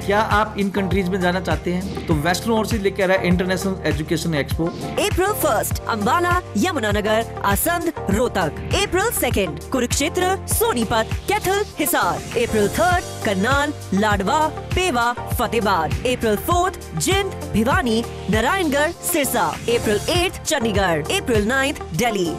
क्या आप इन कंट्रीज में जाना चाहते हैं? तो वेस्टर्न ओवरसीज लेके आ रहा है international education expo. April 1st, Ambala, Yamunanagar, आसंद, Rohtak. April 2nd, Kurukshetra, Sonipat, Kaithal, Hisar. April 3rd, Karnal, Ladwa, Pehowa, Fatehabad. April 4th, Jind, Bhiwani, Narayangarh, Sirsa. April 8th, Chandigarh. April 9th, Delhi.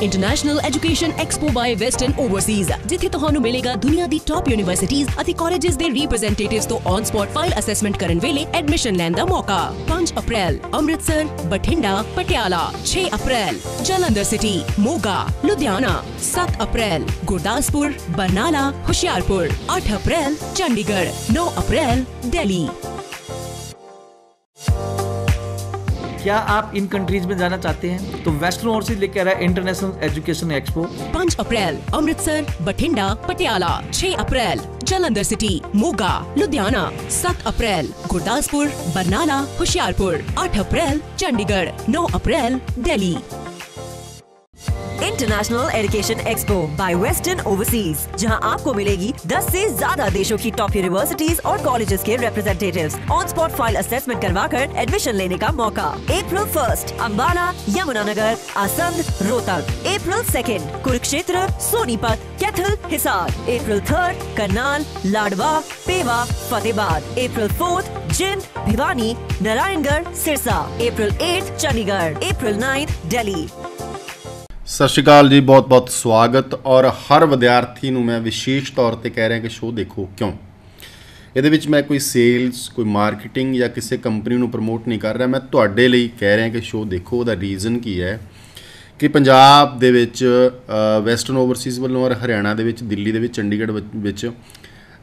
International education expo by Western Overseas, जिथे ਤੁਹਾਨੂੰ ਮਿਲੇਗਾ ਦੁਨੀਆ ਦੀ ਟੌਪ ਯੂਨੀਵਰਸਿਟੀਜ਼ ਅਤੇ ਕਾਲਜਸ ਦੇ ਰਿਪਰੈਜ਼ੈਂਟੇਟਿਵਸ ਤੋਂ ਔਨ ਸਪੌਟ ਫਾਈਲ ਅਸੈਸਮੈਂਟ ਕਰਨ ਵੇਲੇ ਐਡਮਿਸ਼ਨ ਲੈਣ ਦਾ ਮੌਕਾ। 5 ਅਪ੍ਰੈਲ ਅੰਮ੍ਰਿਤਸਰ, ਬਠਿੰਡਾ, ਪਟਿਆਲਾ। 6 ਅਪ੍ਰੈਲ ਜਲੰਧਰ ਸਿਟੀ, ਮੋਗਾ, ਲੁਧਿਆਣਾ। 7 ਅਪ੍ਰੈਲ ਗੁਰਦਾਸਪੁਰ, ਬਰਨਾਲਾ, ਹੁਸ਼ਿਆਰਪੁਰ। 8 ਅਪ੍ਰੈਲ ਚੰਡੀਗੜ੍ਹ। 9 ਅਪ੍ਰੈਲ दिल्ली। क्या आप इन कंट्रीज में जाना चाहते हैं? तो वेस्टर्न ओवरसीज लेके आ रहा है international education expo. 5 April Amritsar, Bathinda, Patiala. 6 April Jalandhar city, Moga, Ludhiana. 7 April Gurdaspur, Barnala, Hoshiarpur. 8 April Chandigarh. 9 April Delhi. International education expo by Western overseas, जहां आपको मिलेगी 10 से ज्यादा देशों की टॉप यूनिवर्सिटीज और कॉलेजेस के representatives. On spot file assessment करवाकर एडमिशन लेने का मौका। April 1st, Ambala, Yamunanagar, आसंद, Rohtak. April 2nd, Kurukshetra, Sonipat, Kaithal, Hisar. April 3rd, Karnal, Ladwa, Pehowa, Fatehabad. April 4th, Jind, Bhiwani, Narayangarh, Sirsa. April 8th, Chandigarh. April 9th, Delhi. ਸਤਿ ਸ਼੍ਰੀ ਅਕਾਲ ਜੀ, ਬਹੁਤ ਬਹੁਤ ਸਵਾਗਤ। ਔਰ ਹਰ ਵਿਦਿਆਰਥੀ ਨੂੰ ਮੈਂ ਵਿਸ਼ੇਸ਼ ਤੌਰ ਤੇ ਕਹਿ ਰਿਹਾ ਕਿ ਸ਼ੋਅ ਦੇਖੋ। ਕਿਉਂ? ਇਹਦੇ ਵਿੱਚ ਮੈਂ ਕੋਈ ਸੇਲਸ, ਕੋਈ ਮਾਰਕੀਟਿੰਗ ਜਾਂ ਕਿਸੇ ਕੰਪਨੀ ਨੂੰ ਪ੍ਰਮੋਟ ਨਹੀਂ ਕਰ ਰਿਹਾ। ਮੈਂ ਤੁਹਾਡੇ ਲਈ ਕਹਿ ਰਿਹਾ ਕਿ ਸ਼ੋਅ ਦੇਖੋ। ਉਹਦਾ ਰੀਜ਼ਨ ਕੀ ਹੈ ਕਿ ਪੰਜਾਬ ਦੇ ਵਿੱਚ ਵੈਸਟਰਨ ਓਵਰਸੀਜ਼ ਵੱਲੋਂ ਔਰ ਹਰਿਆਣਾ ਦੇ ਵਿੱਚ, ਦਿੱਲੀ ਦੇ ਵਿੱਚ, ਚੰਡੀਗੜ੍ਹ ਵਿੱਚ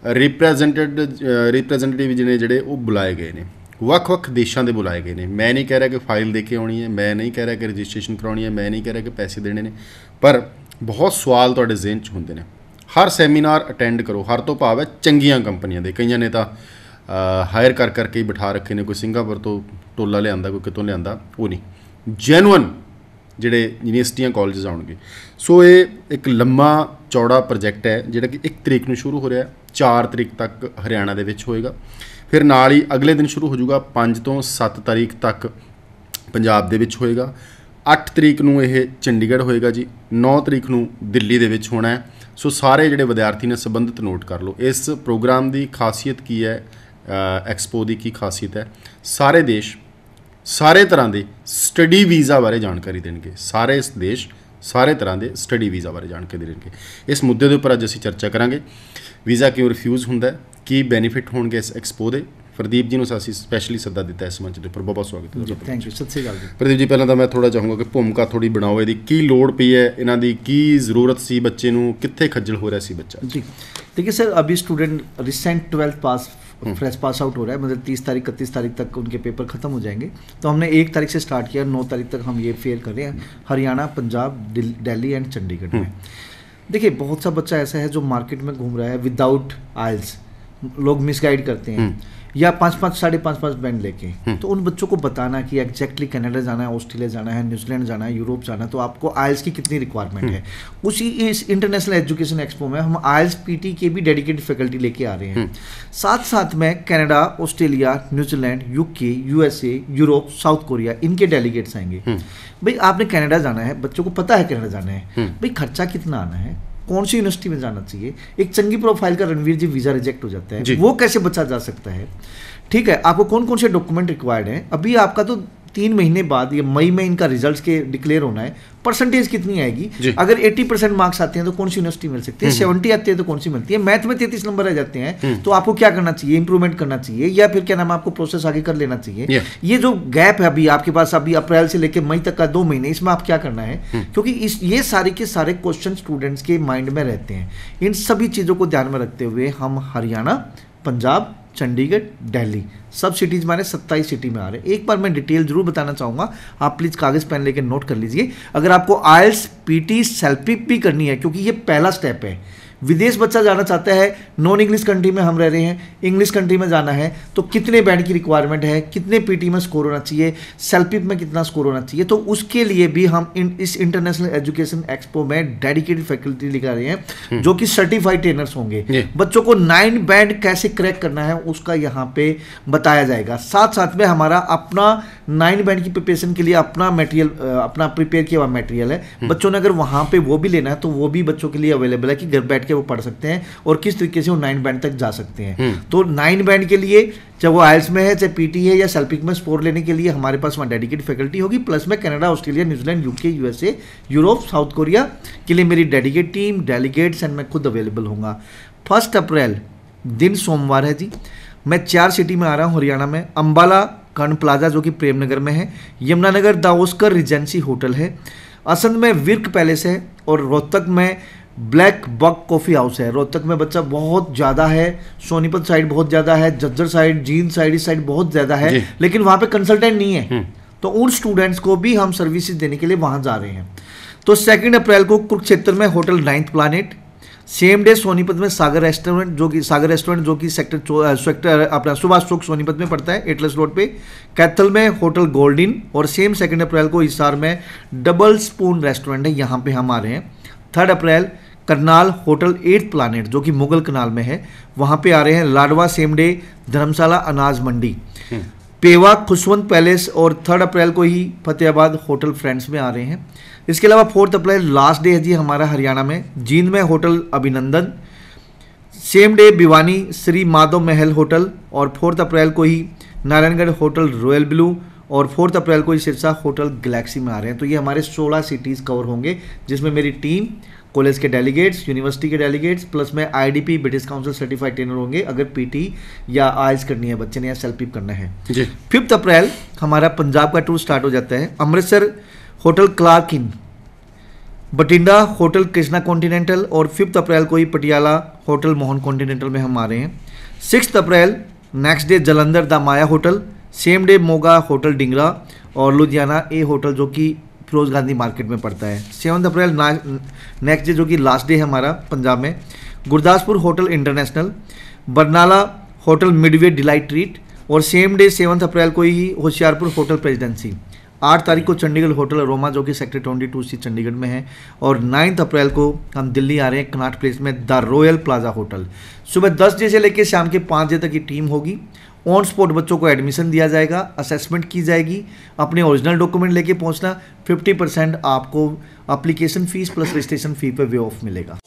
ਰਿਪਰੈਜ਼ੈਂਟੇਟਿਵ ਜਿਹੜੇ ਉਹ ਬੁਲਾਏ ਗਏ ਨੇ। ਵੱਖ-ਵੱਖ ਦੇਸ਼ਾਂ ਦੇ ਬੁਲਾਏ ਗਏ ਨੇ। ਮੈਂ ਨਹੀਂ ਕਹਿ ਰਿਹਾ ਕਿ ਫਾਈਲ ਦੇ ਕੇ ਆਉਣੀ ਹੈ, ਮੈਂ ਨਹੀਂ ਕਹਿ ਰਿਹਾ ਕਿ ਰਜਿਸਟ੍ਰੇਸ਼ਨ ਕਰਾਉਣੀ ਹੈ, ਮੈਂ ਨਹੀਂ ਕਹਿ ਰਿਹਾ ਕਿ ਪੈਸੇ ਦੇਣੇ ਨੇ, ਪਰ ਬਹੁਤ ਸਵਾਲ ਤੁਹਾਡੇ ਜ਼ਿਹਨ 'ਚ ਹੁੰਦੇ ਨੇ। ਹਰ ਸੈਮੀਨਾਰ ਅਟੈਂਡ ਕਰੋ। ਹਰ ਤੋਂ ਭਾਵ ਹੈ ਚੰਗੀਆਂ ਕੰਪਨੀਆਂ ਦੇ। ਕਈਆਂ ਨੇ ਤਾਂ ਹਾਇਰ ਕਰ ਕਰਕੇ ਹੀ ਬਿਠਾ ਰੱਖੇ ਨੇ। ਕੋਈ ਸਿੰਗਾਪੁਰ ਤੋਂ ਟੋਲਾ ਲਿਆਂਦਾ, ਕੋਈ ਕਿਤੋਂ ਲਿਆਂਦਾ, ਉਹ ਨਹੀਂ। ਜੈਨੂਅਨ ਜਿਹੜੇ ਯੂਨੀਵਰਸਿਟੀਆਂ ਕਾਲਜਸ ਆਉਣਗੇ। ਸੋ ਇਹ ਇੱਕ ਲੰਮਾ ਚੌੜਾ ਪ੍ਰੋਜੈਕਟ ਹੈ ਜਿਹੜਾ ਕਿ 1 ਤਰੀਕ ਨੂੰ ਸ਼ੁਰੂ ਹੋ ਰਿਹਾ, 4 ਤਰੀਕ ਤੱਕ ਹਰਿਆਣਾ ਦੇ ਵਿੱਚ ਹੋਏਗਾ। ਫਿਰ ਨਾਲ ਹੀ ਅਗਲੇ ਦਿਨ ਸ਼ੁਰੂ ਹੋ ਜਾਊਗਾ 5 ਤੋਂ 7 ਤਾਰੀਖ ਤੱਕ ਪੰਜਾਬ ਦੇ ਵਿੱਚ ਹੋਏਗਾ। 8 ਤਰੀਕ ਨੂੰ ਇਹ ਚੰਡੀਗੜ੍ਹ ਹੋਏਗਾ ਜੀ। 9 ਤਰੀਕ ਨੂੰ ਦਿੱਲੀ ਦੇ ਵਿੱਚ ਹੋਣਾ ਹੈ। ਸੋ ਸਾਰੇ ਜਿਹੜੇ ਵਿਦਿਆਰਥੀ ਨੇ ਸੰਬੰਧਿਤ ਨੋਟ ਕਰ ਲਓ। ਇਸ ਪ੍ਰੋਗਰਾਮ ਦੀ ਖਾਸੀਅਤ ਕੀ ਹੈ, ਐਕਸਪੋ ਦੀ ਕੀ ਖਾਸੀਅਤ ਹੈ? ਸਾਰੇ ਦੇਸ਼ ਸਾਰੇ ਤਰ੍ਹਾਂ ਦੇ ਸਟੱਡੀ ਵੀਜ਼ਾ ਬਾਰੇ ਜਾਣਕਾਰੀ ਦੇਣਗੇ। ਸਾਰੇ ਦੇਸ਼ ਸਾਰੇ ਤਰ੍ਹਾਂ ਦੇ ਸਟੱਡੀ ਵੀਜ਼ਾ ਬਾਰੇ ਜਾਣਕਾਰੀ ਦੇਣਗੇ। ਇਸ ਮੁੱਦੇ ਦੇ ਉੱਪਰ ਅੱਜ ਅਸੀਂ ਚਰਚਾ ਕਰਾਂਗੇ। ਵੀਜ਼ਾ ਕਿਉਂ ਰਿਫਿਊਜ਼ ਹੁੰਦਾ, ਕੀ ਬੈਨੀਫਿਟ ਹੋਣਗੇ ਇਸ ਐਕਸਪੋ ਦੇ। ਪ੍ਰਦੀਪ ਜੀ ਨੂੰ ਅਸੀਂ ਸਪੈਸ਼ਲੀ ਸੱਦਾ ਦਿੱਤਾ ਇਸ ਮੰਚ ਦੇ ਉੱਪਰ। ਬਹੁਤ ਬਹੁਤ ਸਵਾਗਤ ਹੈ ਜੀ। Thank you. ਸਤਿ ਸ਼੍ਰੀ ਅਕਾਲ ਜੀ। ਪ੍ਰਦੀਪ ਜੀ, ਪਹਿਲਾਂ ਤਾਂ ਮੈਂ ਥੋੜ੍ਹਾ ਚਾਹੂੰਗਾ ਕਿ ਭੂਮਿਕਾ ਥੋੜ੍ਹੀ ਬਣਾਓ। ਇਹਦੀ ਕੀ ਲੋੜ ਪਈ ਹੈ, ਇਹਨਾਂ ਦੀ ਕੀ ਜ਼ਰੂਰਤ ਸੀ, ਬੱਚੇ ਨੂੰ ਕਿੱਥੇ ਖੱਜਲ ਹੋ ਰਿਹਾ ਸੀ ਬੱਚਾ जी? देखिए सर, अभी स्टूडेंट रिसेंट 12th पास फ्रेश पास आउट हो रहा है। मतलब 30 तारीख 31 तारीख तक उनके पेपर ख़त्म हो जाएंगे। तो हमने 1 तारीख से स्टार्ट किया, 9 तारीख तक हम ये फेयर कर रहे हैं हरियाणा, पंजाब, दिल्ली एंड चंडीगढ़ में। देखिए, बहुत सा बच्चा ऐसा है जो मार्केट में घूम रहा है विदाउट आइल्स। लोग मिसगाइड करते हैं या 5-5 5.5 बैंड लेके। तो उन बच्चों को बताना कि एग्जैक्टली कनाडा जाना है, ऑस्ट्रेलिया जाना है, न्यूजीलैंड जाना है, यूरोप जाना है, तो आपको आइल्स की कितनी रिक्वायरमेंट है। उसी इस इंटरनेशनल एजुकेशन एक्सपो में हम आइल्स पीटी के भी डेडिकेटेड फैकल्टी लेके आ रहे हैं। साथ साथ में Canada, Australia, New Zealand, UK, USA, Europe, South Korea, इनके डेलीगेट्स आएंगे। भाई आपने कनाडा जाना है, बच्चों को पता है कनाडा जाना है, भाई खर्चा कितना आना है, कौन सी यूनिवर्सिटी में जाना चाहिए। एक चंगी प्रोफाइल का रणवीर जी वीज़ा रिजेक्ट हो जाता है, वो कैसे बचा जा सकता है? ठीक है, आपको कौन कौन से डॉक्यूमेंट रिक्वायर्ड हैं? अभी आपका तो 3 महीने बाद या मई में इनका रिजल्ट्स के डिक्लेयर होना है। परसेंटेज कितनी आएगी? अगर 80% मार्क्स आते हैं तो कौन सी यूनिवर्सिटी मिल सकती है? 70 आते हैं तो कौन सी मिलती है? मैथ में 33 नंबर आ जाते हैं तो आपको क्या करना चाहिए? इंप्रूवमेंट करना चाहिए या फिर क्या नाम, आपको प्रोसेस आगे कर लेना चाहिए। ये जो गैप है अभी आपके पास, अभी अप्रैल से लेकर मई तक का 2 महीने, इसमें आप क्या करना है? क्योंकि ये सारे के सारे क्वेश्चन स्टूडेंट्स के माइंड में रहते हैं। इन सभी चीज़ों को ध्यान में रखते हुए हम हरियाणा, पंजाब, चंडीगढ़, दिल्ली सब सिटीज़ हमारे 27 सिटी में आ रहे हैं। एक बार मैं डिटेल जरूर बताना चाहूँगा, आप प्लीज़ कागज़ पेन लेकर नोट कर लीजिए। अगर आपको आइल्स, पीटी, सेल्फी भी करनी है, क्योंकि ये पहला स्टेप है। विदेश बच्चा जाना चाहता है, नॉन इंग्लिश कंट्री में हम रह रहे हैं, इंग्लिश कंट्री में जाना है, तो कितने बैंड की रिक्वायरमेंट है, कितने पीटी में स्कोर होना चाहिए, सेल्फिप में कितना स्कोर होना चाहिए, तो उसके लिए भी हम इस इंटरनेशनल एजुकेशन एक्सपो में डेडिकेटेड फैकल्टी लेकर आ रहे हैं जो कि सर्टिफाइड ट्रेनर्स होंगे। बच्चों को 9 बैंड कैसे क्रैक करना है उसका यहाँ पे बताया जाएगा। साथ साथ में हमारा अपना 9 बैंड की प्रिपरेशन के लिए अपना मटेरियल, अपना प्रिपेयर किया हुआ मटेरियल है। बच्चों ने अगर वहाँ पे वो भी लेना है तो वो भी बच्चों के लिए अवेलेबल है कि घर बैठ के वो पढ़ सकते हैं और किस तरीके से वो 9 बैंड तक जा सकते हैं। तो 9 बैंड के लिए चाहे वो आइल्स में है, चाहे पीटी है या सेल्फिक में स्कोर लेने के लिए हमारे पास वहाँ डेडिकेटेड फैकल्टी होगी। प्लस में Canada, Australia, New Zealand, UK, USA, Europe, South Korea के लिए मेरी डेडिकेट टीम, डेलीगेट्स एंड मैं खुद अवेलेबल होऊंगा। 1 अप्रैल दिन सोमवार है जी। मैं 4 सिटी में आ रहा हूँ हरियाणा में। अंबाला कर्ण प्लाजा जो कि प्रेम नगर में है, यमुनानगर दावोस्कर रिजेंसी होटल है, असंध में विर्क पैलेस है और रोहतक में ब्लैक बक कॉफ़ी हाउस है। रोहतक में बच्चा बहुत ज़्यादा है, सोनीपत साइड बहुत ज़्यादा है, झज्जर साइड, जींद साइड, इस साइड बहुत ज़्यादा है, लेकिन वहाँ पे कंसल्टेंट नहीं है। तो उन स्टूडेंट्स को भी हम सर्विसेज देने के लिए वहाँ जा रहे हैं। तो 2 अप्रैल को कुरुक्षेत्र में hotel 9th planet, same day Sonipat में सागर रेस्टोरेंट जो कि सेक्टर अपना सुभाष चौक सोनीपत में पड़ता है, एटलस रोड पे। कैथल में होटल गोल्डन और सेम 2 अप्रैल को हिसार में डबल स्पून रेस्टोरेंट है, यहाँ पे हम आ रहे हैं। 3 अप्रैल करनाल होटल 8th प्लानेट जो कि मुगल कनाल में है, वहाँ पे आ रहे हैं। लाडवा सेम डे धर्मशाला अनाज मंडी, पेवा खुशवंत पैलेस और 3 अप्रैल को ही फतेहाबाद होटल फ्रेंड्स में आ रहे हैं। इसके अलावा 4 अप्रैल लास्ट डे है जी हमारा हरियाणा में, जींद में होटल अभिनंदन, सेम डे भिवानी श्री माधव महल होटल और 4 अप्रैल को ही नारायणगढ़ होटल रॉयल ब्लू और 4 अप्रैल को ही सिरसा होटल गैलेक्सी में आ रहे हैं। तो ये हमारे 16 सिटीज़ कवर होंगे जिसमें मेरी टीम, कॉलेज के डेलीगेट्स, यूनिवर्सिटी के डेलीगेट्स, प्लस में IDP British council certified trainer होंगे अगर पीटी या आइल्स करनी है बच्चे ने या सेल्फिप करना है। 5 अप्रैल हमारा पंजाब का टूर स्टार्ट हो जाता है। Amritsar hotel Clark Inn, Bathinda hotel Krishna continental और 5 अप्रैल को ही पटियाला होटल मोहन कॉन्टिनेंटल में हम आ रहे हैं। 6 अप्रैल next day Jalandhar the Maya hotel, same day Moga hotel Dhingra और लुधियाना ए होटल जो कि फिरोज गांधी मार्केट में पड़ता है। 7 अप्रैल नेक्स्ट डे जो कि लास्ट डे है हमारा पंजाब में, Gurdaspur hotel international, Barnala hotel Midway delight treat और सेम डे 7 अप्रैल को ही होशियारपुर होटल प्रेसिडेंसी। 8 तारीख को चंडीगढ़ होटल अरोमा जो कि सेक्टर 22C चंडीगढ़ में है और 9 अप्रैल को हम दिल्ली आ रहे हैं कनॉट प्लेस में द रॉयल प्लाजा होटल। सुबह 10 बजे से लेकर शाम के 5 बजे तक की टीम होगी। ऑन स्पॉट बच्चों को एडमिशन दिया जाएगा, असेसमेंट की जाएगी, अपने ओरिजिनल डॉक्यूमेंट लेके पहुंचना। 50% आपको application fees plus registration fee पे वे ऑफ मिलेगा।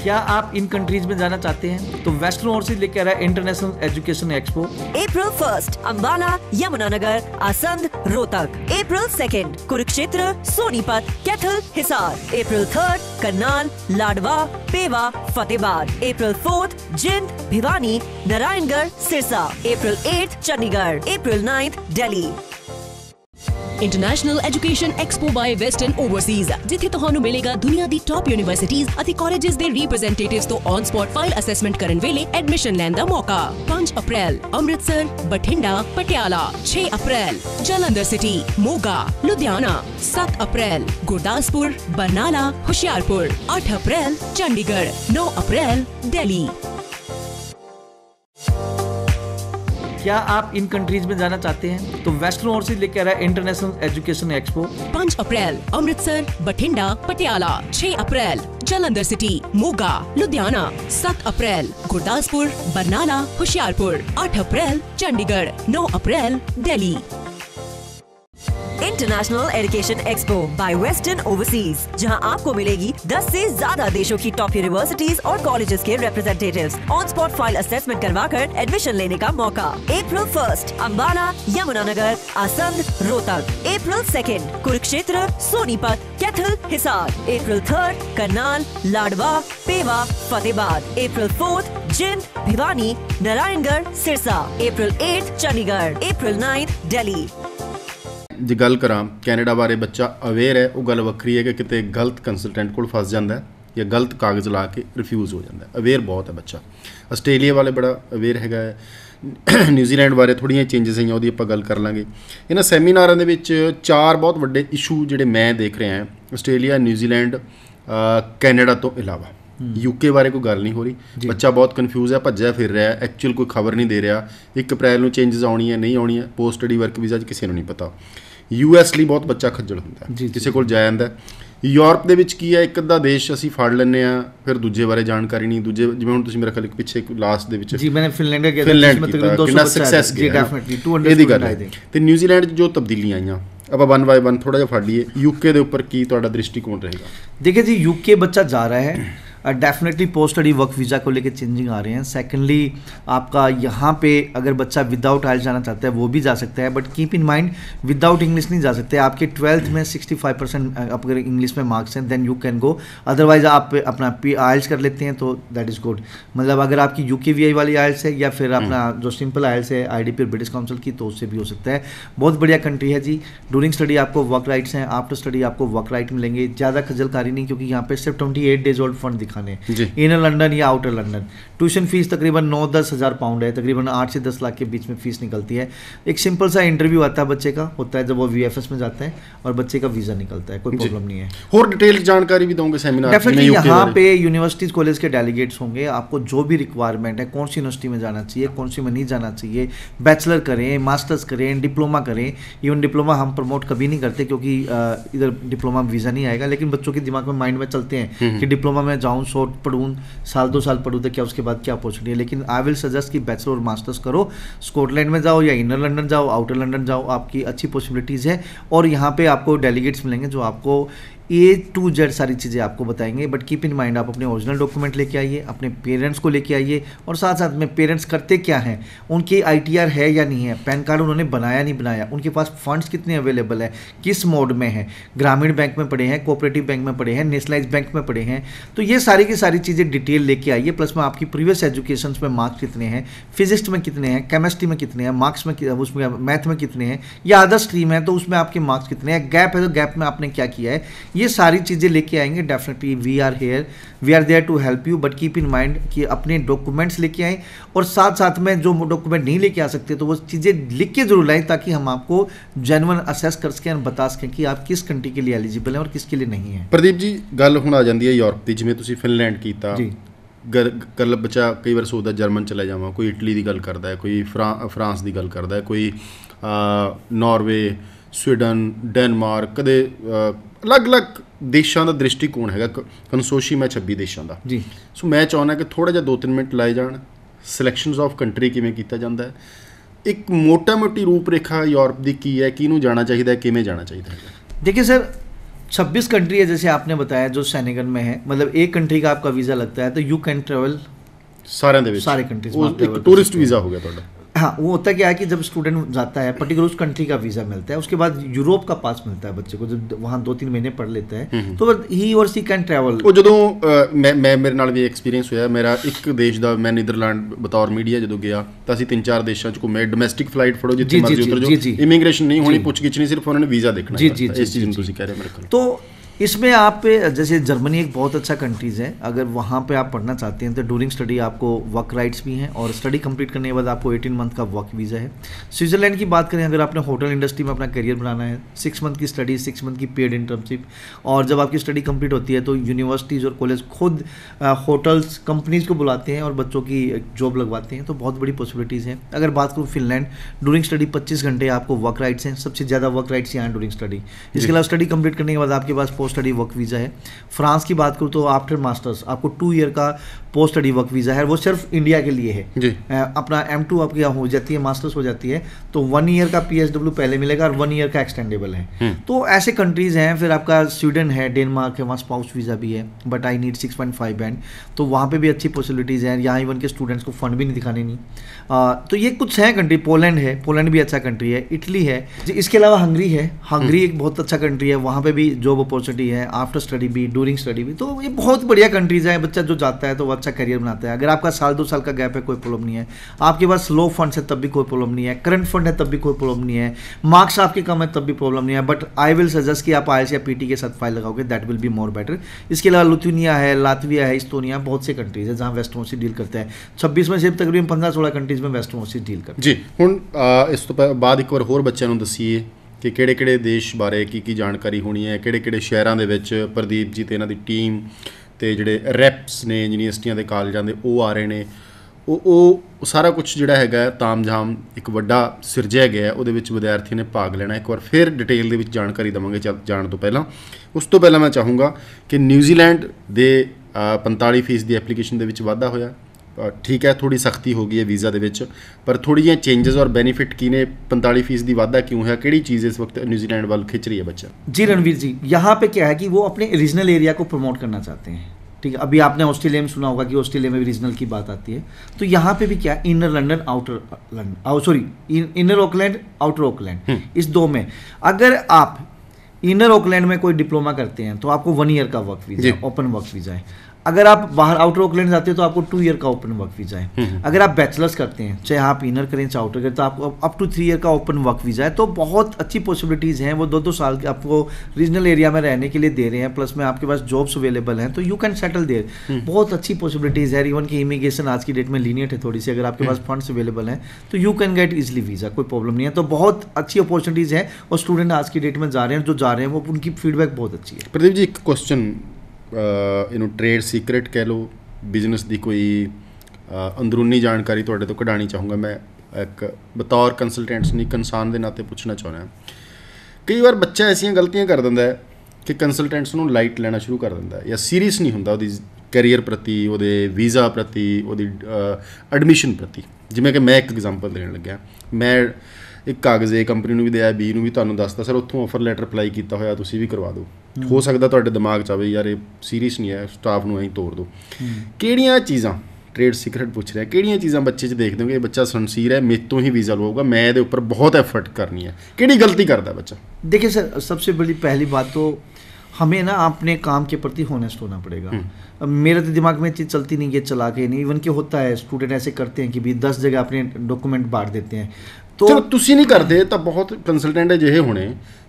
क्या आप इन कंट्रीज में जाना चाहते हैं तो वेस्टर्न ओवरसीज लेकर आ रहा है international education expo. April 1st Ambala, Yamunanagar, आसंद, Rohtak. April 2nd Kurukshetra, Sonipat, Kaithal, Hisar. April 3rd Karnal, Ladwa, Pehowa, Fatehabad. April 4th Jind, Bhiwani, Narayangarh, Sirsa. April 8th Chandigarh. April 9th Delhi. International education expo by Western Overseas, जिथे ਤੁਹਾਨੂੰ ਮਿਲੇਗਾ ਦੁਨੀਆ ਦੀ ਟੌਪ ਯੂਨੀਵਰਸਿਟੀਜ਼ ਅਤੇ ਕਾਲਜਸ ਦੇ ਰਿਪਰੈਜ਼ੈਂਟੇਟਿਵਸ ਤੋਂ ਔਨ ਸਪੌਟ ਫਾਈਲ ਅਸੈਸਮੈਂਟ ਕਰਨ ਵੇਲੇ ਐਡਮਿਸ਼ਨ ਲੈਣ ਦਾ ਮੌਕਾ। 5 ਅਪ੍ਰੈਲ ਅੰਮ੍ਰਿਤਸਰ, ਬਠਿੰਡਾ, ਪਟਿਆਲਾ। 6 ਅਪ੍ਰੈਲ ਜਲੰਧਰ ਸਿਟੀ, ਮੋਗਾ, ਲੁਧਿਆਣਾ। 7 ਅਪ੍ਰੈਲ ਗੁਰਦਾਸਪੁਰ, ਬਰਨਾਲਾ, ਹੁਸ਼ਿਆਰਪੁਰ। 8 ਅਪ੍ਰੈਲ ਚੰਡੀਗੜ੍ਹ। 9 ਅਪ੍ਰੈਲ दिल्ली। क्या आप इन कंट्रीज में जाना चाहते हैं तो वेस्टर्न ओवरसीज लेकर आ रहा है international education expo. 5 April Amritsar, Bathinda, Patiala. 6 April Jalandhar city, Moga, Ludhiana. 7 April Gurdaspur, Barnala, Hoshiarpur. 8 April Chandigarh. 9 April Delhi. International education expo by Western overseas, जहां आपको मिलेगी 10 से ज्यादा देशों की टॉप यूनिवर्सिटीज और कॉलेजेस के representatives. On spot file assessment करवाकर एडमिशन लेने का मौका। April 1st Ambala, Yamunanagar, आसंद, Rohtak. April 2nd Kurukshetra, Sonipat, Kaithal, Hisar. April 3rd Karnal, Ladwa, Pehowa, Fatehabad. April 4th Jind, Bhiwani, Narayangarh, Sirsa. April 8th Chandigarh. April 9th Delhi. ਜੇ ਗੱਲ ਕਰਾਂ ਕੈਨੇਡਾ ਬਾਰੇ ਬੱਚਾ ਅਵੇਅਰ ਹੈ, ਉਹ ਗੱਲ ਵੱਖਰੀ ਹੈ ਕਿ ਕਿਤੇ ਗਲਤ ਕੰਸਲਟੈਂਟ ਕੋਲ ਫਸ ਜਾਂਦਾ ਹੈ ਜਾਂ ਗਲਤ ਕਾਗਜ਼ ਲਾ ਕੇ ਰਿਫਿਊਜ਼ ਹੋ ਜਾਂਦਾ ਹੈ। ਅਵੇਅਰ ਬਹੁਤ ਹੈ ਬੱਚਾ। ਆਸਟ੍ਰੇਲੀਆ ਵਾਲੇ ਬੜਾ ਅਵੇਅਰ ਹੈਗਾ ਹੈ। ਨਿਊਜ਼ੀਲੈਂਡ ਬਾਰੇ ਥੋੜ੍ਹੀਆਂ ਚੇਂਜਸ ਆਈਆਂ, ਉਹਦੀ ਆਪਾਂ ਗੱਲ ਕਰ ਲਾਂਗੇ। ਇਹਨਾਂ ਸੈਮੀਨਾਰਾਂ ਦੇ ਵਿੱਚ 4 ਬਹੁਤ ਵੱਡੇ ਇਸ਼ੂ ਜਿਹੜੇ ਮੈਂ ਦੇਖ ਰਿਹਾ ਹਾਂ ਆਸਟ੍ਰੇਲੀਆ, ਨਿਊਜ਼ੀਲੈਂਡ, ਕੈਨੇਡਾ ਤੋਂ ਇਲਾਵਾ। UK ਬਾਰੇ ਕੋਈ ਗੱਲ ਨਹੀਂ ਹੋ ਰਹੀ, ਬੱਚਾ ਬਹੁਤ ਕਨਫਿਊਜ਼ ਹੈ, ਭੱਜਿਆ ਫਿਰ ਰਿਹਾ, ਐਕਚੁਅਲ ਕੋਈ ਖਬਰ ਨਹੀਂ ਦੇ ਰਿਹਾ, 1 ਅਪ੍ਰੈਲ ਨੂੰ ਚੇਂਜਸ ਆਉਣੀ ਹੈ ਨਹੀਂ ਆਉਣੀ ਹੈ, ਪੋਸਟ ਸਟੱਡੀ ਵਰਕ ਵੀਜ਼ਾ 'ਚ ਕਿਸੇ ਨੂੰ ਨਹੀਂ ਪਤਾ। US ਲਈ ਬਹੁਤ ਬੱਚਾ ਖੱਜਲ ਹੁੰਦਾ ਹੈ, ਕਿਸੇ ਕੋਲ ਜਾ ਜਾਂਦਾ। ਯੂਰਪ ਦੇ ਵਿੱਚ ਕੀ ਹੈ, ਇੱਕ ਅੱਧਾ ਦੇਸ਼ ਅਸੀਂ ਫੜ ਲੈਂਦੇ ਆ, ਫਿਰ ਦੂਜੇ ਬਾਰੇ ਜਾਣਕਾਰੀ ਨਹੀਂ, ਦੂਜੇ ਜਿਵੇਂ ਹੁਣ ਤੁਸੀਂ ਮੇਰਾ ਖਿਆਲ ਪਿੱਛੇ ਲਾਸਟ ਦੇ ਵਿੱਚ ਫਿਨਲੈਂਡ ਕੀਤਾ, ਕਿੰਨਾ ਸਕਸੈਸ ਗਿਆ ਇਹਦੀ ਗੱਲ ਹੈ। ਤੇ ਨਿਊਜ਼ੀਲੈਂਡ 'ਚ ਜੋ ਤਬਦੀਲੀਆਂ ਆਈਆਂ, ਆਪਾਂ 1 बाय 1 थोड़ा सा फट लिए। UK ਦੇ ਉੱਪਰ ਕੀ ਤੁਹਾਡਾ दृष्टिकोण रहेगा? देखिए जी, UK बच्चा जा रहा है, definitely post study work visa को लेकर चेंजिंग आ रहे हैं। सेकेंडली आपका यहाँ पे अगर बच्चा विदाउट आइल्स जाना चाहता है वो भी जा सकता है, but keep in mind without English नहीं जा सकते। आपके 12th में 65% अगर इंग्लिश में मार्क्स हैं then you can go, otherwise आप अपना आइल्स कर लेते हैं तो दैट इज़ गुड। मतलब अगर आपकी UKVI वाली आइल्स है या फिर अपना जो सिंपल आइल्स है IDP ब्रिटिश काउंसिल की, तो उससे भी हो सकता है। बहुत बढ़िया कंट्री है जी। ड्यूरिंग स्टडी आपको वर्क राइट्स हैं, आफ्टर स्टडी आपको वर्क राइट मिलेंगे। ज़्यादा खजलकारी नहीं, क्योंकि यहाँ पे सिर्फ 28 डेज ओल्ड फंड दिखाने, इनर लंदन या आउटर लंदन। ट्यूशन फीस तकरीबन 9-10 हज़ार पाउंड है, तकरीबन 8 से 10 लाख के बीच में फीस निकलती है। एक सिंपल सा इंटरव्यू आता है बच्चे का, होता है जब वो VFS में जाता है, और बच्चे का वीज़ा निकलता है, कोई प्रॉब्लम नहीं है। और डिटेल जानकारी भी दोगे सेमिनार? डेफिनेटली यहाँ पे यूनिवर्सिटीज़ कॉलेज के डेलीगेट्स होंगे, आपको जो भी रिक्वायरमेंट है, कौन सी यूनिवर्सिटी में जाना चाहिए, कौन सी में नहीं जाना चाहिए, बैचलर करें, मास्टर्स करें, डिप्लोमा करें। इवन डिप्लोमा हम प्रमोट कभी नहीं करते, क्योंकि इधर डिप्लोमा वीज़ा नहीं आएगा, लेकिन बच्चों के दिमाग में माइंड में चलते हैं कि डिप्लोमा में जाऊँ, शॉर्ट पढ़ूँ, साल 2 साल पढ़ूँ तो क्या उसके बाद क्या अपॉर्चुनिटी है। लेकिन आई विल सजेस्ट कि बैचलर और मास्टर्स करो, स्कॉटलैंड में जाओ या इनर लंदन जाओ, आउटर लंदन जाओ, आपकी अच्छी पॉसिबिलिटीज़ है। और यहाँ पे आपको डेलीगेट्स मिलेंगे जो आपको A to Z सारी चीज़ें आपको बताएंगे। बट कीप इन माइंड आप अपने ओरिजिनल डॉक्यूमेंट लेके आइए, अपने पेरेंट्स को लेके आइए, और साथ साथ में पेरेंट्स करते क्या हैं, उनके ITR है या नहीं है, पैन कार्ड उन्होंने बनाया नहीं बनाया, उनके पास फंड्स कितने अवेलेबल है, किस मोड में है, ग्रामीण बैंक में पड़े हैं, कोऑपरेटिव बैंक में पड़े हैं, नेशनलाइज बैंक में पड़े हैं। तो ये सारी की सारी चीज़ें डिटेल लेके आइए। प्लस में आपकी प्रीवियस एजुकेशन में मार्क्स कितने हैं, फिजिक्स में कितने हैं, केमिस्ट्री में कितने हैं, मार्क्स में उसमें मैथ में कितने हैं, या अदर स्ट्रीम है तो उसमें आपके मार्क्स कितने हैं, गैप है तो गैप में आपने क्या किया है, ये सारी चीज़ें लेके आएंगे। Definitely we are there to help you, but keep in mind कि अपने डॉक्यूमेंट्स लेके आएँ, और साथ साथ में जो डॉक्यूमेंट नहीं लेके आ सकते तो वो चीज़ें लिख के जरूर लाएं, ताकि हम आपको जेन्युइन असेस कर सकें और बता सकें कि आप किस कंट्री के लिए एलिजिबल हैं और किसके लिए नहीं है। प्रदीप जी, गल हुण आ जाती है यूरोप की, जिवें तुसीं फिनलैंड कीता, गल बच्चा कई बार सोचदा जर्मन चला जावां, कोई इटली की गल करदा है, कोई फ्रांस की गल करदा है, कोई नॉर्वे, स्वीडन, डेनमार्क, कदे अलग अलग देशों का दृष्टिकोण है। कंसोर्शियम मैं 26 देशों का जी। सो मैं चाहना कि थोड़ा जिहा 2-3 मिनट लाए जान, सिलैक्शनस ऑफ कंट्री किवें कीता जांदा है, एक मोटा मोटी रूपरेखा यूरोप की की है, किनूं जाना चाहिए, किवें जाना चाहिए? देखिए सर, 26 कंट्री है जैसे आपने बताया जो सेनेगल में है, मतलब एक कंट्री का आपका वीज़ा लगता है तो यू कैन ट्रेवल सारे कंट्रीज में, एक टूरिस्ट वीज़ा हो गया थोड़ा। हाँ, वो होता क्या है कि जब स्टूडेंट जाता है पर्टिकुलर उस कंट्री का वीज़ा मिलता है, उसके बाद यूरोप का पास मिलता है बच्चे को, जब वहाँ 2-3 महीने पढ़ लेते हैं तो ही और सी कैन ट्रैवल। वो जो मैं मेरे नाल भी एक्सपीरियंस होया, मेरा एक देश का, मैं नीदरलैंड बतौर मीडिया जो गया तो असीं 3-4 देशों च घूमे, डोमैस्टिक फ्लाइट फड़ो जितने मर्जी उतर जाओ, इमीग्रेशन नहीं होनी, पुछ-गिछ नहीं, सिर्फ उन्होंने वीज़ा देखना। इस चीज़ में तुसीं कह रहे हो मेरे ख्याल। तो इसमें आप जैसे जर्मनी एक बहुत अच्छा कंट्रीज़ है, अगर वहाँ पे आप पढ़ना चाहते हैं तो ड्यूरिंग स्टडी आपको वर्क राइट्स भी हैं, और स्टडी कंप्लीट करने के बाद आपको 18 मंथ का वर्क वीज़ा है। स्विट्ज़रलैंड की बात करें, अगर आपने होटल इंडस्ट्री में अपना करियर बनाना है, 6 मंथ की स्टडी, 6 मंथ की पेड इंटर्नशिप, और जब आपकी स्टडी कंप्लीट होती है तो यूनिवर्सिटीज़ और कॉलेज खुद होटल्स कंपनीज़ को बुलाते हैं और बच्चों की जॉब लगवाते हैं, तो बहुत बड़ी पॉसिबिलिटीज़ हैं। अगर बात करूँ फिनलैंड, ड्यूरिंग स्टडी 25 घंटे आपको वर्क राइट्स हैं, सबसे ज़्यादा वर्क राइट्स यहाँ ड्यूरिंग स्टडी। इसके अलावा स्टडी कंप्लीट करने के बाद आपके पास पोस्ट स्टडी वर्क वीज़ा है। फ्रांस की बात करूँ तो आफ्टर मास्टर्स आपको 2 ईयर का पोस्ट स्टडी वर्क वीज़ा है, वो सिर्फ इंडिया के लिए है जी। अपना M2 आपकी हो जाती है, मास्टर्स हो जाती है, तो 1 ईयर का PSW पहले मिलेगा और 1 ईयर का एक्सटेंडेबल है। तो ऐसे कंट्रीज़ हैं। फिर आपका स्वीडन है, डेनमार्क है, वहाँ स्पाउस वीज़ा भी है, बट आई नीड 6.5 बैंड, तो वहाँ पे भी अच्छी पॉसिबिलिटीज़ हैं। यहाँ इवन के स्टूडेंट्स को फंड भी नहीं दिखाने नहीं। तो ये कुछ है कंट्री। पोलैंड है, पोलैंड भी अच्छा कंट्री है। इटली है जी। इसके अलावा हंगरी है, हंगरी एक बहुत अच्छा कंट्री है, वहाँ पे भी जॉब अपॉर्चुनिटी है, आफ्टर स्टडी भी, ड्यूरिंग स्टडी भी। तो ये बहुत बढ़िया कंट्रीज़ है। बच्चा जो जाता है तो वो अच्छा करियर बनाता है। अगर आपका 1-2 साल का गैप है कोई प्रॉब्लम नहीं है, आपके पास स्लो फंड्स है तब भी कोई प्रॉब्लम नहीं है, करंट फंड है तब भी कोई प्रॉब्लम नहीं है, मार्क्स आपके कम है तब भी प्रॉब्लम नहीं है। बट आई विल सजेस्ट कि आप IELTS या PT के साथ फाइल लगाओगे, that will be more better. इसके अलावा लिथुआनिया है, लातविया है, इस्टोनिया, बहुत से कंट्रीज है जहाँ वेस्ट ओवरसीज डील करते हैं। 26 में सिर्फ तकरीबन 15-16 कंट्रीज में वेस्ट ओवरसीज डील करते हैं जी। हुण इस तो बाद एक बार होर बच्चों नूं दसीए कि किहड़े-किहड़े देश बारे की जानकारी होनी है, किहड़े-किहड़े शहरां दे विच प्रदीप जी ते इन्हां दी टीम ਤੇ ਜਿਹੜੇ ਰੈਪਸ ਨੇ ਯੂਨੀਵਰਸਿਟੀਆਂ ਦੇ ਕਾਲਜਾਂ ਦੇ ਉਹ ਆ ਰਹੇ ਨੇ, ਉਹ ਸਾਰਾ ਕੁਝ ਜਿਹੜਾ ਹੈਗਾ ਤਾਮਝਾਮ ਇੱਕ ਵੱਡਾ ਸਿਰਜਿਆ ਗਿਆ, ਉਹਦੇ ਵਿੱਚ ਵਿਦਿਆਰਥੀ ਨੇ ਭਾਗ ਲੈਣਾ। ਇੱਕ ਵਾਰ ਫਿਰ ਡਿਟੇਲ ਦੇ ਵਿੱਚ ਜਾਣਕਾਰੀ ਦੇਵਾਂਗੇ ਜਾਣ ਤੋਂ ਪਹਿਲਾਂ। ਉਸ ਤੋਂ ਪਹਿਲਾਂ ਮੈਂ ਚਾਹੂੰਗਾ ਕਿ ਨਿਊਜ਼ੀਲੈਂਡ ਦੇ 45% ਦੀ ਐਪਲੀਕੇਸ਼ਨ ਦੇ ਵਿੱਚ ਵਾਧਾ ਹੋਇਆ। ਠੀਕ ਹੈ, ਥੋੜੀ सख्ती हो गई है वीज़ा ਦੇ ਵਿੱਚ, ਪਰ ਥੋੜੀ ਜਿਹੀ ਚੇਂजेस और बेनिफिट की ने 45% ਦੀ ਵਾਧਾ क्यों है, ਕਿਹੜੀ चीज़ इस वक्त न्यूजीलैंड वाल खिंच रही है बच्चा? जी रणवीर जी, यहाँ पे क्या है कि वो अपने रीजनल एरिया को प्रमोट करना चाहते हैं। ठीक है, अभी आपने ऑस्ट्रेलिया में सुना होगा कि ऑस्ट्रेलिया में भी रीजनल की बात आती है, तो यहाँ पे भी क्या है, inner London outer London, inner Auckland outer Auckland, इस दो में अगर आप इनर ऑकलैंड में कोई डिप्लोमा करते हैं तो आपको 1 ईयर का work visa, open work visa है। अगर आप बाहर आउटर ऑकलैंड जाते हो तो आपको 2 ईयर का ओपन वर्क वीज़ा है। अगर आप बैचलर्स करते हैं, चाहे आप इनर करें चाहे आउटर करें, तो आपको अप टू 3 ईयर का ओपन वर्क वीज़ा है। तो बहुत अच्छी पॉसिबिलिटीज़ हैं, वो 2-2 साल के आपको रीजनल एरिया में रहने के लिए दे रहे हैं, प्लस में आपके पास जॉब्स अवेलेबल हैं, तो यू कैन सेटल देयर। बहुत अच्छी पॉसिबिलिटीज़ है। इवन की इमिग्रेशन आज की डेट में लीनियट है थोड़ी सी, अगर आपके पास फंड्स अवेलेबल हैं तो you can get easily visa, कोई प्रॉब्लम नहीं है। तो बहुत अच्छी अपॉर्चुनिटीज़ हैं और स्टूडेंट आज की डेट में जा रहे हैं, जो जा रहे हैं वो उनकी फीडबैक बहुत अच्छी है। प्रदीप जी, एक क्वेश्चन, ਇਹਨੂੰ ਟ੍ਰੇਡ ਸੀਕਰੇਟ ਕਹਿ ਲਓ, ਬਿਜ਼ਨਸ ਦੀ ਕੋਈ ਅੰਦਰੂਨੀ ਜਾਣਕਾਰੀ ਤੁਹਾਡੇ ਤੋਂ ਕਢਾਉਣੀ ਚਾਹੂੰਗਾ ਮੈਂ, ਇੱਕ ਬਤੌਰ ਕੰਸਲਟੈਂਟਸ ਨਹੀਂ, ਇੱਕ ਇਨਸਾਨ ਦੇ ਨਾਤੇ ਪੁੱਛਣਾ ਚਾਹੁੰਦਾ। ਕਈ ਵਾਰ ਬੱਚਾ ਐਸੀਆਂ ਗਲਤੀਆਂ ਕਰ ਦਿੰਦਾ ਹੈ ਕਿ ਕੰਸਲਟੈਂਟਸ ਨੂੰ ਲਾਈਟ ਲੈਣਾ ਸ਼ੁਰੂ ਕਰ ਦਿੰਦਾ ਜਾਂ ਸੀਰੀਅਸ ਨਹੀਂ ਹੁੰਦਾ ਉਹਦੀ ਕੈਰੀਅਰ ਪ੍ਰਤੀ, ਉਹਦੇ ਵੀਜ਼ਾ ਪ੍ਰਤੀ, ਉਹਦੀ ਐਡਮਿਸ਼ਨ ਪ੍ਰਤੀ। ਜਿਵੇਂ ਕਿ ਮੈਂ ਇੱਕ ਐਗਜ਼ਾਮਪਲ ਦੇਣ ਲੱਗਿਆ, ਮੈਂ ਇੱਕ ਕਾਗਜ਼ ਏ ਕੰਪਨੀ ਨੂੰ ਵੀ ਦਿਆ, ਬੀ ਨੂੰ ਵੀ ਤੁਹਾਨੂੰ ਦੱਸਦਾ ਸਰ ਉੱਥੋਂ ਆਫਰ ਲੈਟਰ ਅਪਲਾਈ ਕੀਤਾ ਹੋਇਆ, ਤੁਸੀਂ ਵੀ ਕਰਵਾ ਦਿਓ। ਹੋ ਸਕਦਾ ਤੁਹਾਡੇ ਦਿਮਾਗ 'ਚ ਆਵੇ ਯਾਰ ਇਹ ਸੀਰੀਅਸ ਨਹੀਂ ਹੈ, ਸਟਾਫ ਨੂੰ ਐਂ ਤੋੜ ਦਿਓ। ਕਿਹੜੀਆਂ ਚੀਜ਼ਾਂ, ਟ੍ਰੇਡ ਸੀਕਰਟ ਪੁੱਛ ਰਿਹਾ, ਕਿਹੜੀਆਂ ਚੀਜ਼ਾਂ ਬੱਚੇ 'ਚ ਦੇਖਦੇ ਹੋ ਕਿ ਇਹ ਬੱਚਾ ਸੰਸੀਰ ਹੈ, ਮੇਰੇ ਤੋਂ ਹੀ ਵੀਜ਼ਾ ਲਵਾਊਗਾ, मैं ਇਹਦੇ ਉੱਪਰ बहुत एफर्ट करनी है, ਕਿਹੜੀ गलती करता बच्चा? देखिए सर, सबसे बड़ी पहली बात तो हमें ना अपने काम के प्रति होनेस्ट होना पड़ेगा। मेरे तो दिमाग में चीज़ चलती नहीं है, चला के नहीं, इवन के होता है स्टूडेंट ऐसे करते हैं कि भी 10 जगह अपने डॉक्यूमेंट बांट देते हैं। तो ਚਲੋ ਤੁਸੀਂ ਨਹੀਂ ਕਰਦੇ ਤਾਂ ਬਹੁਤ ਕੰਸਲਟੈਂਟ ਅਜਿਹੇ ਹੋਣੇ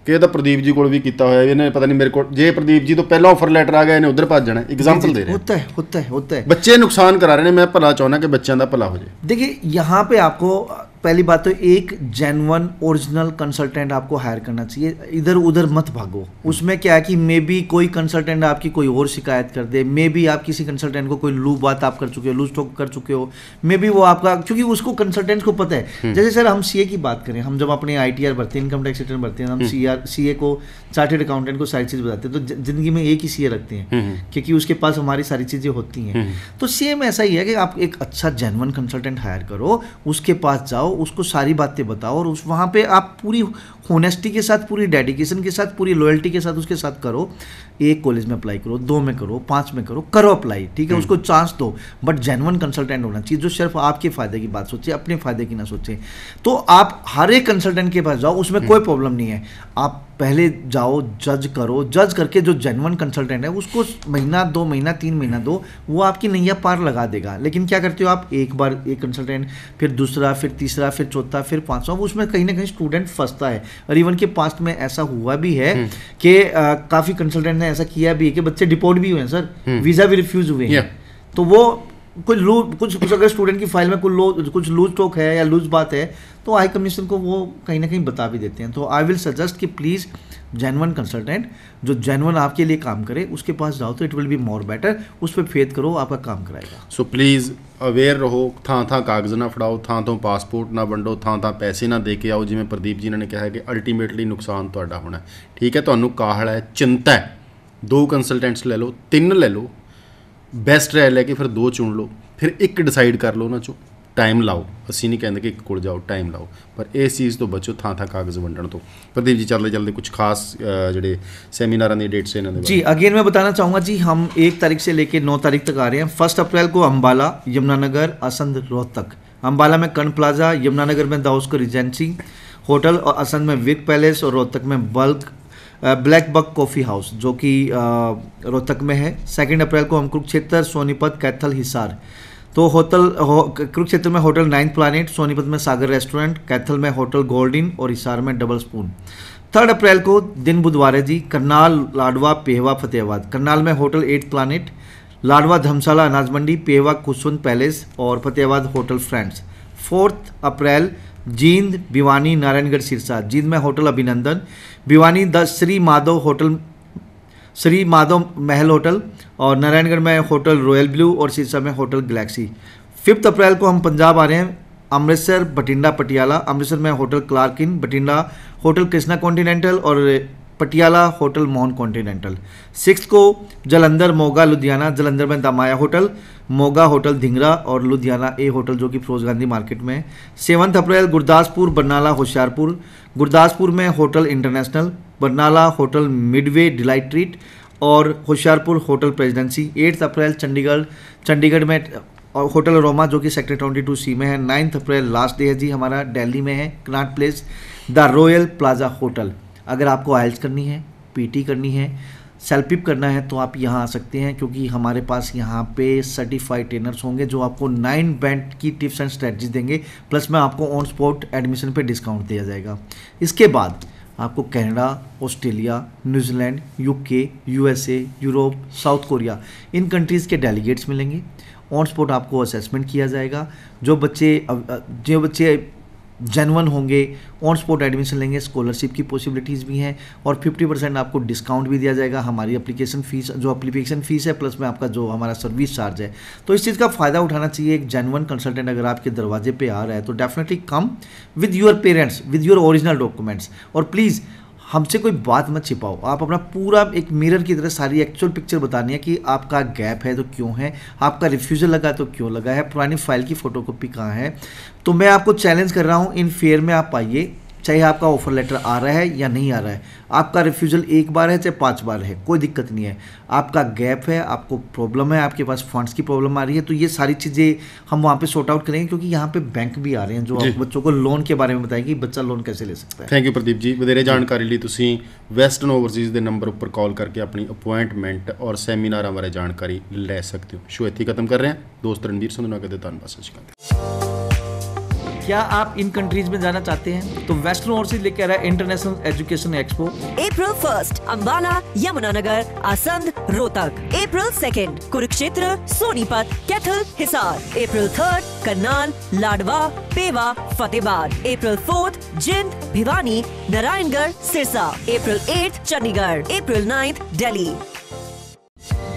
ਕਿ ਇਹਦਾ ਪ੍ਰਦੀਪ ਜੀ ਕੋਲ ਵੀ ਕੀਤਾ ਹੋਇਆ, ਇਹਨੇ ਪਤਾ ਨਹੀਂ ਮੇਰੇ ਕੋਲ, ਜੇ ਪ੍ਰਦੀਪ ਜੀ ਤੋਂ ਪਹਿਲਾਂ ਆਫਰ ਲੈਟਰ ਆ ਗਿਆ ਇਹਨੇ ਉਧਰ ਭੱਜ ਜਾਣਾ। एग्जाम्पल दे रहे हैं, होता है ਬੱਚੇ ਨੁਕਸਾਨ ਕਰਾ ਰਹੇ ਨੇ, ਮੈਂ ਭਲਾ ਚਾਹੁੰਦਾ कि ਬੱਚਿਆਂ ਦਾ ਭਲਾ हो जाए। देखिए यहाँ पे आपको पहली बात तो एक जेन्युइन ओरिजिनल कंसल्टेंट आपको हायर करना चाहिए, इधर उधर मत भागो। उसमें क्या है कि मे बी कोई कंसल्टेंट आपकी कोई और शिकायत कर दे, मे बी आप किसी कंसल्टेंट को कोई लूज बात आप कर चुके हो, लूज टॉक कर चुके हो, मे बी वो आपका, क्योंकि उसको कंसल्टेंट को पता है। जैसे सर हम सीए की बात करें, हम जब अपने ITR भरते हैं, इनकम टैक्स रिटर्न भरते हैं, हम सीए को, चार्टेड अकाउंटेंट को सारी चीज़ बताते हैं, तो ज़िंदगी में एक ही सीए रखते हैं क्योंकि उसके पास हमारी सारी चीज़ें होती हैं। तो सेम ऐसा ही है कि आप एक अच्छा जेन्युइन कंसल्टेंट हायर करो, उसके पास जाओ, उसको सारी बातें बताओ और उस वहाँ पे आप पूरी होनेस्टी के साथ, पूरी डेडिकेशन के साथ, पूरी लॉयल्टी के साथ उसके साथ करो। एक कॉलेज में अप्लाई करो, 2 में करो, 5 में करो अप्लाई, ठीक है, उसको चांस दो, बट जेन्युइन कंसल्टेंट होना चाहिए जो सिर्फ आपके फ़ायदे की बात सोचे, अपने फ़ायदे की ना सोचे। तो आप हर एक कंसल्टेंट के पास जाओ, उसमें कोई प्रॉब्लम नहीं है। आप पहले जाओ, जज करो, जज करके जो जेन्युइन कंसल्टेंट है उसको महीना, 2 महीना, 3 महीना दो, वो आपकी नैया पार लगा देगा। लेकिन क्या करते हो आप, एक बार एक कंसल्टेंट, फिर दूसरा, फिर तीसरा, फिर चौथा, फिर 5वां, उसमें कहीं ना कहीं स्टूडेंट फंसता है। और इवन के पास्ट में ऐसा हुआ भी है कि काफ़ी कंसल्टेंट ने ऐसा किया भी है कि बच्चे डिपोर्ट भी हुए हैं सर, वीज़ा भी रिफ्यूज हुए हैं। तो वो कुछ अगर स्टूडेंट की फाइल में कुछ लूज टॉक है या लूज बात है तो हाई कमीशन को वो कहीं ना कहीं बता भी देते हैं। तो आई विल सजेस्ट कि प्लीज़ जेन्युइन कंसल्टेंट जो जेन्युइन आपके लिए काम करे उसके पास जाओ, तो it will be more better, उस पर फेथ करो, आपका काम कराएगा। सो प्लीज़ अवेयर रहो, ਥਾਂ ਕਾਗਜ਼ ਨਾ ਫੜਾਓ, ਥਾਂ ਪਾਸਪੋਰਟ ਨਾ ਵੰਡੋ, ਥਾਂ ਪੈਸੇ ਨਾ ਦੇ ਕੇ ਆਓ। ਜਿਵੇਂ ਪ੍ਰਦੀਪ ਜੀ ਨੇ ਕਿਹਾ ਹੈ ਕਿ ਅਲਟੀਮੇਟਲੀ ਨੁਕਸਾਨ ਤੁਹਾਡਾ ਹੋਣਾ। ਠੀਕ ਹੈ, ਤੁਹਾਨੂੰ ਕਾਹਲ ਹੈ, ਚਿੰਤਾ ਹੈ, 2 ਕੰਸਲਟੈਂਟਸ ਲੈ ਲਓ, 3 ਲੈ ਲਓ, ਬੈਸਟ ਰਾਏ ਲੈ ਕੇ ਫਿਰ 2 ਚੁਣ ਲਓ, ਫਿਰ ਇੱਕ ਡਿਸਾਈਡ ਕਰ ਲਓ ਉਹਨਾਂ 'ਚੋਂ। ਟਾਈਮ ਲਾਓ, ਅਸੀਂ ਨਹੀਂ ਕਹਿੰਦੇ ਕਿ ਇੱਕ ਕੋਲ ਜਾਓ, ਟਾਈਮ ਲਾਓ, ਪਰ ਇਸ ਚੀਜ਼ ਤੋਂ ਬਚੋ ਥਾਂ ਕਾਗਜ਼ ਵੰਡਣ ਤੋਂ। प्रदीप जी चलते कुछ खास ਜਿਹੜੇ ਸੈਮੀਨਾਰਾਂ ਦੀ डेट्स ਇਹਨਾਂ ਦੇ जी अगेन मैं बताना चाहूँगा जी, हम 1 तारीख से लेकर 9 तारीख तक आ रहे हैं। 1 अप्रैल को अम्बाला, यमुनानगर, असंध, रोहतक। अम्बाला में कर्ण प्लाजा, यमुनानगर में दाउस्कर रिजेंसी होटल, और असंध में विक पैलेस, और रोहतक में ब्लैक बक कॉफ़ी हाउस जो कि रोहतक में है। 2 अप्रैल को हम कुरुक्षेत्र, सोनीपत, कैथल, हिसार। तो कुरुक्षेत्र में होटल 9th प्लानेट, सोनीपत में सागर रेस्टोरेंट, कैथल में होटल गोल्डन और हिसार में डबल स्पून। 3 अप्रैल को दिन बुधवार है जी, करनाल, लाडवा, पेहवा, फतेहाबाद। करनाल में होटल 8th प्लानेट, लाडवा धर्मशाला अनाज मंडी, पेहवा कुसुंद पैलेस और फतेहाबाद होटल फ्रेंड्स। 4 अप्रैल जींद, भिवानी, नारायणगढ़, सिरसा। जींद में होटल अभिनंदन, Bhiwani the Shri Madhav hotel Shri Madhav Mahal hotel, और नारायणगढ़ में होटल रॉयल ब्लू, और सिरसा में होटल गैलेक्सी। 5 अप्रैल को हम पंजाब आ रहे हैं, अमृतसर, बठिंडा, पटियाला। अमृतसर में hotel Clark Inn, Bathinda hotel Krishna continental, और पटियाला होटल मोहन कॉन्टिनेंटल। 6 को जलंधर, मोगा, लुधियाना। जलंधर में दामाया होटल, मोगा होटल धिंगरा, और लुधियाना ए होटल जो कि फिरोज गांधी मार्केट में। 7 अप्रैल गुरदासपुर, बरनाला, होशियारपुर। गुरदासपुर में hotel international, Barnala hotel Midway delight treat, और होशियारपुर होटल प्रेसिडेंसी। 8 अप्रैल चंडीगढ़, चंडीगढ़ में और होटल रोमा जो कि सेक्टर 22C में है। 9 अप्रैल लास्ट डे है जी हमारा, दिल्ली में है, Connaught place, the royal plaza hotel. अगर आपको आइल्स करनी है, पीटी करनी है, सेल्फ पिप करना है, तो आप यहाँ आ सकते हैं, क्योंकि हमारे पास यहाँ पे सर्टिफाइड ट्रेनर्स होंगे जो आपको 9 बैंड की टिप्स एंड स्ट्रेटजीज देंगे, प्लस में आपको ऑन स्पॉट एडमिशन पे डिस्काउंट दिया जाएगा। इसके बाद आपको Canada, Australia, New Zealand, UK, USA, Europe, South Korea, इन कंट्रीज़ के डेलीगेट्स मिलेंगे। ऑन स्पॉट आपको असेसमेंट किया जाएगा। जो बच्चे जेन्युइन होंगे ऑन स्पॉट एडमिशन लेंगे, स्कॉलरशिप की पॉसिबिलिटीज़ भी हैं, और 50% आपको डिस्काउंट भी दिया जाएगा। हमारी एप्लीकेशन फ़ीस है, प्लस में आपका जो हमारा सर्विस चार्ज है। तो इस चीज़ का फ़ायदा उठाना चाहिए। एक जेन्युइन कंसल्टेंट अगर आपके दरवाजे पे आ रहा है तो definitely come with your parents, with your original documents, और प्लीज़ हमसे कोई बात मत छिपाओ। आप अपना पूरा एक मिरर की तरह सारी एक्चुअल पिक्चर बतानी है कि आपका गैप है तो क्यों है, आपका रिफ्यूज़ल लगा तो क्यों लगा है, पुरानी फाइल की फ़ोटोकॉपी कहाँ है। तो मैं आपको चैलेंज कर रहा हूँ, इन फेयर में आप आइए, चाहे आपका ऑफर लेटर आ रहा है या नहीं आ रहा है, आपका रिफ्यूज़ल 1 बार है चाहे 5 बार है, कोई दिक्कत नहीं है। आपका गैप है, आपको प्रॉब्लम है, आपके पास फंड्स की प्रॉब्लम आ रही है, तो ये सारी चीज़ें हम वहाँ पे सॉर्ट आउट करेंगे, क्योंकि यहाँ पे बैंक भी आ रहे हैं जो बच्चों को लोन के बारे में बताएंगे कि बच्चा लोन कैसे ले सकता है। Thank you Pradeep ji. ਵਧੇਰੇ ਜਾਣਕਾਰੀ ਲਈ ਤੁਸੀਂ ਵੈਸਟਰਨ ਓਵਰਸੀਜ਼ ਦੇ ਨੰਬਰ ਉੱਪਰ ਕਾਲ ਕਰਕੇ ਆਪਣੀ ਅਪਾਇੰਟਮੈਂਟ ਔਰ ਸੈਮੀਨਾਰਾਂ ਬਾਰੇ ਜਾਣਕਾਰੀ ਲੈ ਸਕਦੇ ਹੋ। ਸ਼ੋ ਇੱਥੇ ਖਤਮ ਕਰ ਰਹੇ ਹਾਂ। ਦੋਸਤ ਰਣਵੀਰ ਸੰਧੂ ਨਾਲ ਕਦੇ ਧੰਨਵਾਦ। ਸਤਿ ਸ਼੍ਰੀ ਅਕਾਲ। क्या आप इन कंट्रीज में जाना चाहते हैं तो वेस्टर्न ओवरसीज लेके आ रहा है international education expo. April 1st, Ambala, Yamunanagar, आसंद, Rohtak. April 2nd, Kurukshetra, Sonipat, Kaithal, Hisar. April 3rd, Karnal, Ladwa, Pehowa, Fatehabad. April 4th, Jind, Bhiwani, Narayangarh, Sirsa. April 8th, Chandigarh. April 9th, Delhi.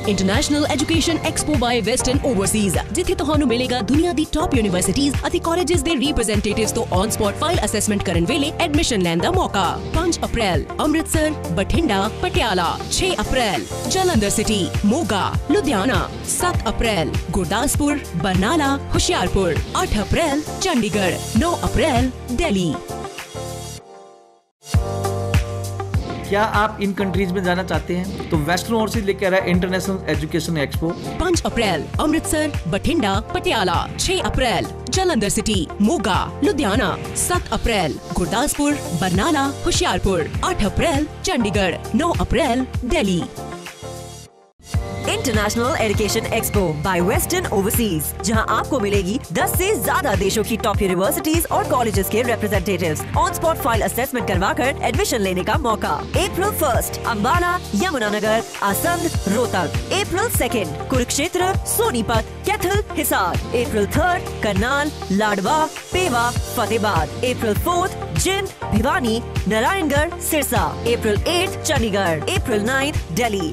International education expo by Western Overseas, ਜਿੱਥੇ ਤੁਹਾਨੂੰ ਮਿਲੇਗਾ ਦੁਨੀਆ ਦੀ ਟੌਪ ਯੂਨੀਵਰਸਿਟੀਜ਼ ਅਤੇ ਕਾਲਜਿਸ ਦੇ ਰਿਪਰੈਜ਼ੈਂਟੇਟਿਵਸ ਤੋਂ ਔਨ ਸਪੌਟ ਫਾਈਲ ਅਸੈਸਮੈਂਟ ਕਰਨ ਵੇਲੇ ਐਡਮਿਸ਼ਨ ਲੈਣ ਦਾ ਮੌਕਾ। 5 ਅਪ੍ਰੈਲ ਅੰਮ੍ਰਿਤਸਰ, ਬਠਿੰਡਾ, ਪਟਿਆਲਾ। 6 ਅਪ੍ਰੈਲ ਜਲੰਧਰ ਸਿਟੀ, ਮੋਗਾ, ਲੁਧਿਆਣਾ। 7 ਅਪ੍ਰੈਲ ਗੁਰਦਾਸਪੁਰ, ਬਰਨਾਲਾ, ਹੁਸ਼ਿਆਰਪੁਰ। 8 ਅਪ੍ਰੈਲ ਚੰਡੀਗੜ੍ਹ। 9 ਅਪ੍ਰੈਲ दिल्ली। क्या आप इन कंट्रीज में जाना चाहते हैं तो वेस्टर्न ओवरसीज लेके आ रहा है international education expo. 5 April Amritsar, Bathinda, Patiala. 6 April Jalandhar city, Moga, Ludhiana. 7 April Gurdaspur, Barnala, Hoshiarpur. 8 April Chandigarh. 9 April Delhi. International education expo by Western overseas, जहां आपको मिलेगी 10 से ज्यादा देशों की टॉप यूनिवर्सिटीज और कॉलेजेस के representatives. On spot file assessment करवाकर एडमिशन लेने का मौका। April 1st, Ambala, Yamunanagar, आसंद, Rohtak. April 2nd, Kurukshetra, Sonipat, Kaithal, Hisar. April 3rd, Karnal, Ladwa, Pehowa, Fatehabad. April 4th, Jind, Bhiwani, Narayangarh, Sirsa. April 8th, Chandigarh. April 9th, Delhi.